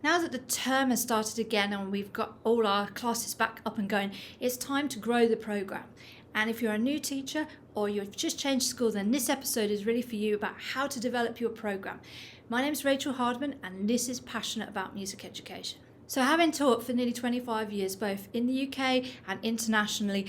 Now that the term has started again and we've got all our classes back up and going, it's time to grow the program. And if you're a new teacher or you've just changed school, then this episode is really for you about how to develop your program. My name is Rachel Hardman and this is Passionate About Music Education. So having taught for nearly 25 years, both in the UK and internationally,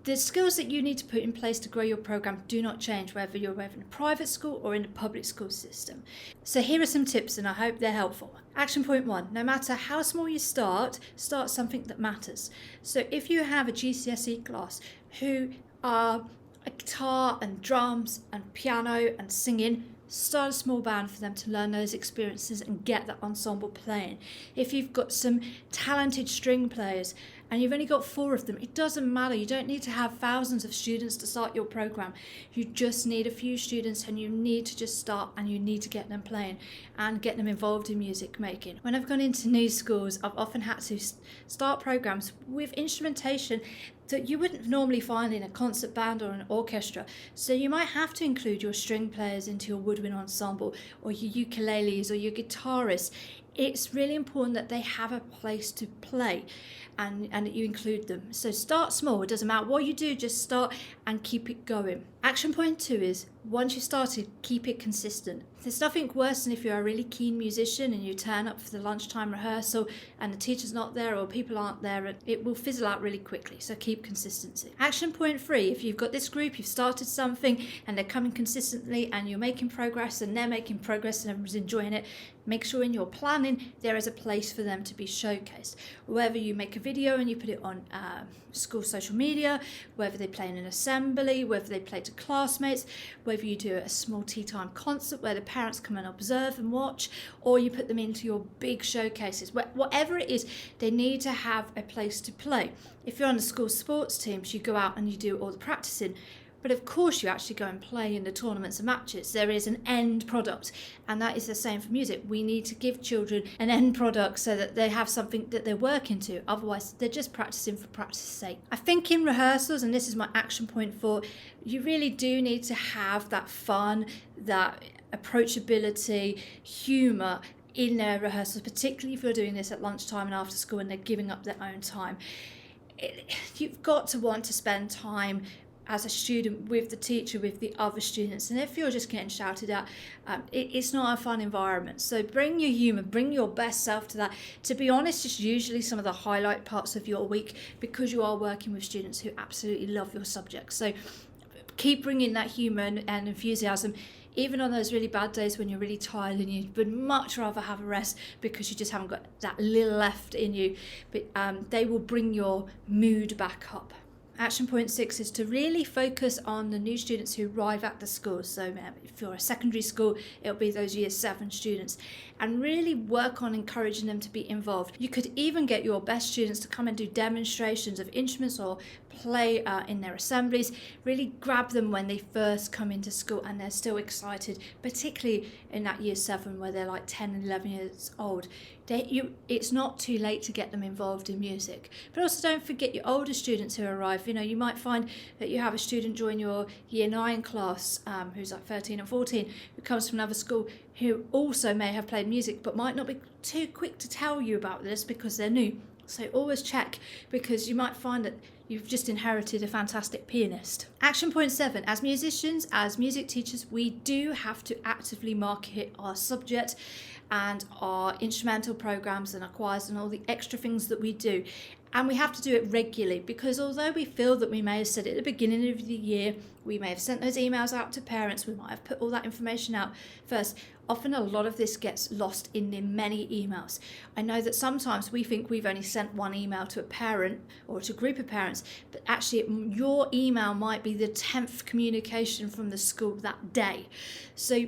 the skills that you need to put in place to grow your program do not change whether you're in a private school or in the public school system. So here are some tips and I hope they're helpful. Action point 1, no matter how small you start something that matters. So if you have a GCSE class who are a guitar and drums and piano and singing, start a small band for them to learn those experiences and get that ensemble playing. If you've got some talented string players and you've only got 4 of them, it doesn't matter. You don't need to have thousands of students to start your program. You just need a few students and you need to just start and you need to get them playing and get them involved in music making. When I've gone into new schools, I've often had to start programs with instrumentation that you wouldn't normally find in a concert band or an orchestra. So you might have to include your string players into your woodwind ensemble or your ukuleles or your guitarists. It's really important that they have a place to play and that you include them. So start small, it doesn't matter what you do, just start and keep it going. Action point 2 is, once you've started, keep it consistent. There's nothing worse than if you're a really keen musician and you turn up for the lunchtime rehearsal and the teacher's not there or people aren't there, and it will fizzle out really quickly, so keep consistency. Action point 3, if you've got this group, you've started something and they're coming consistently and you're making progress and they're making progress and everyone's enjoying it, make sure in your planning there is a place for them to be showcased. Whether you make a video and you put it on school social media, whether they play in an assembly, whether they play to classmates, whether you do a small tea time concert where the parents come and observe and watch, or you put them into your big showcases. Whatever it is, they need to have a place to play. If you're on the school sports teams, you go out and you do all the practicing. But of course you actually go and play in the tournaments and matches. There is an end product, and that is the same for music. We need to give children an end product so that they have something that they're working to. Otherwise, they're just practicing for practice's sake. I think in rehearsals, and this is my action point 4, you really do need to have that fun, that approachability, humour in their rehearsals, particularly if you're doing this at lunchtime and after school and they're giving up their own time. You've got to want to spend time as a student with the teacher, with the other students, and if you're just getting shouted at, it's not a fun environment. So bring your humour, bring your best self to that. To be honest, it's usually some of the highlight parts of your week because you are working with students who absolutely love your subject. So keep bringing that humour and enthusiasm, even on those really bad days when you're really tired and you would much rather have a rest because you just haven't got that little left in you. But they will bring your mood back up. Action point 6 is to really focus on the new students who arrive at the school. So if you're a secondary school, it'll be those year 7 students, and really work on encouraging them to be involved. You could even get your best students to come and do demonstrations of instruments or play in their assemblies. Really grab them when they first come into school and they're still excited, particularly in that year 7 where they're like 10 and 11 years old. It's not too late to get them involved in music. But also don't forget your older students who arrive. You might find that you have a student join your year 9 class who's like 13 and 14 who comes from another school who also may have played music but might not be too quick to tell you about this because they're new. So always check, because you might find that you've just inherited a fantastic pianist. Action point 7, as musicians, as music teachers, we do have to actively market our subject and our instrumental programs and our choirs and all the extra things that we do. And we have to do it regularly, because although we feel that we may have said it at the beginning of the year, we may have sent those emails out to parents, we might have put all that information out first, often a lot of this gets lost in the many emails. I know that sometimes we think we've only sent one email to a parent or to a group of parents, but actually your email might be the 10th communication from the school that day. So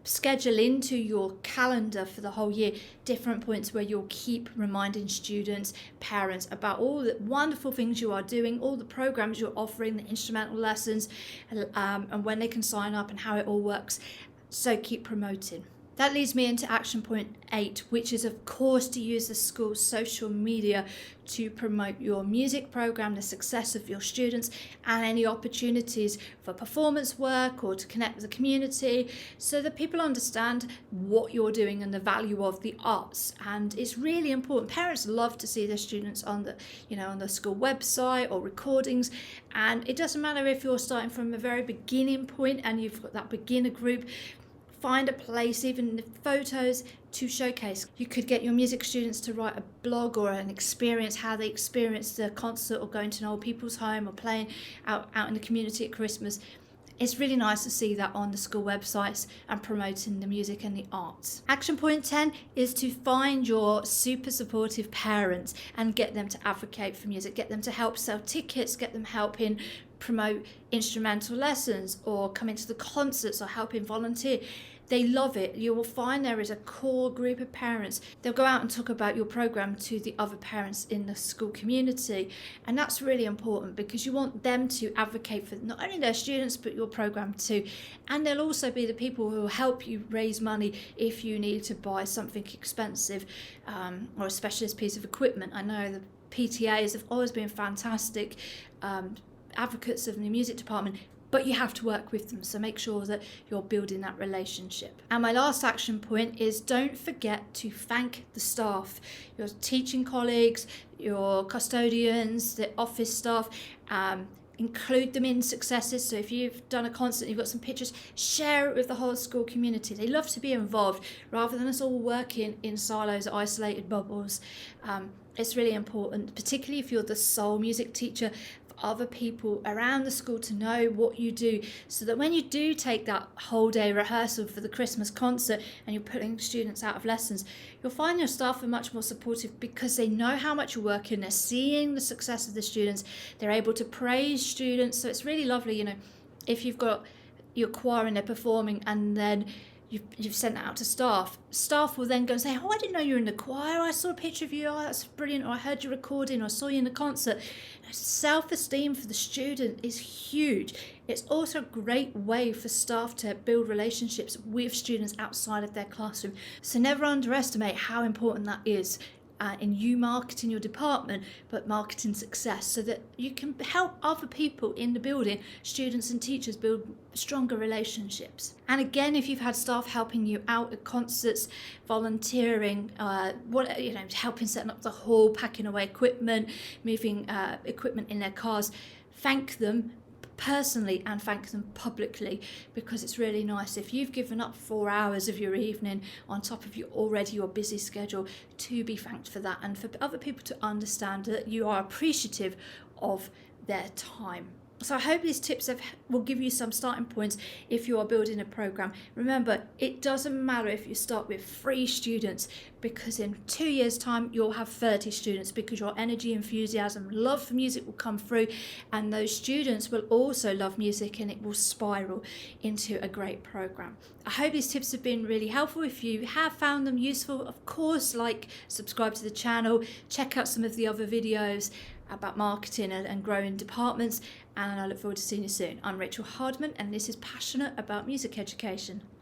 schedule into your calendar for the whole year different points where you'll keep reminding students, parents about all the wonderful things you are doing, all the programs you're offering, the instrumental lessons, and when they can sign up and how it all works. So keep promoting. That leads me into action point 8, which is of course to use the school's social media to promote your music program, the success of your students, and any opportunities for performance work or to connect with the community, so that people understand what you're doing and the value of the arts. And it's really important. Parents love to see their students on the school website or recordings, and it doesn't matter if you're starting from a very beginning point and you've got that beginner group. Find a place, even the photos, to showcase. You could get your music students to write a blog or an experience, how they experienced the concert or going to an old people's home or playing out in the community at Christmas. It's really nice to see that on the school websites and promoting the music and the arts. Action point 10 is to find your super supportive parents and get them to advocate for music, get them to help sell tickets, get them helping promote instrumental lessons or come into the concerts or helping volunteer. They love it. You will find there is a core group of parents. They'll go out and talk about your program to the other parents in the school community. And that's really important because you want them to advocate for not only their students, but your program too. And they'll also be the people who will help you raise money if you need to buy something expensive or a specialist piece of equipment. I know the PTAs have always been fantastic advocates of the music department, but you have to work with them, so make sure that you're building that relationship. And my last action point is don't forget to thank the staff, your teaching colleagues, your custodians, the office staff. Include them in successes. So if you've done a concert, you've got some pictures, share it with the whole school community. They love to be involved rather than us all working in silos, isolated bubbles. It's really important, particularly if you're the sole music teacher, other people around the school to know what you do, so that when you do take that whole day rehearsal for the Christmas concert and you're putting students out of lessons, you'll find your staff are much more supportive because they know how much you're working, they're seeing the success of the students, they're able to praise students. So it's really lovely, if you've got your choir and they're performing and then you've sent that out to staff. Staff will then go and say, oh, I didn't know you were in the choir. I saw a picture of you. Oh, that's brilliant. Or I heard you recording or I saw you in the concert. Self-esteem for the student is huge. It's also a great way for staff to build relationships with students outside of their classroom. So never underestimate how important that is in you marketing your department, but marketing success, so that you can help other people in the building, students and teachers, build stronger relationships. And again, if you've had staff helping you out at concerts, volunteering, helping setting up the hall, packing away equipment, moving equipment in their cars, thank them personally and thank them publicly, because it's really nice if you've given up 4 hours of your evening on top of your busy schedule to be thanked for that, and for other people to understand that you are appreciative of their time. So I hope these tips will give you some starting points if you are building a program. Remember, it doesn't matter if you start with 3 students, because in 2 years' time you'll have 30 students, because your energy, enthusiasm, love for music will come through, and those students will also love music, and it will spiral into a great program. I hope these tips have been really helpful. If you have found them useful, of course, subscribe to the channel, check out some of the other videos about marketing and growing departments, and I look forward to seeing you soon. I'm Rachel Hardman, and this is Passionate About Music Education.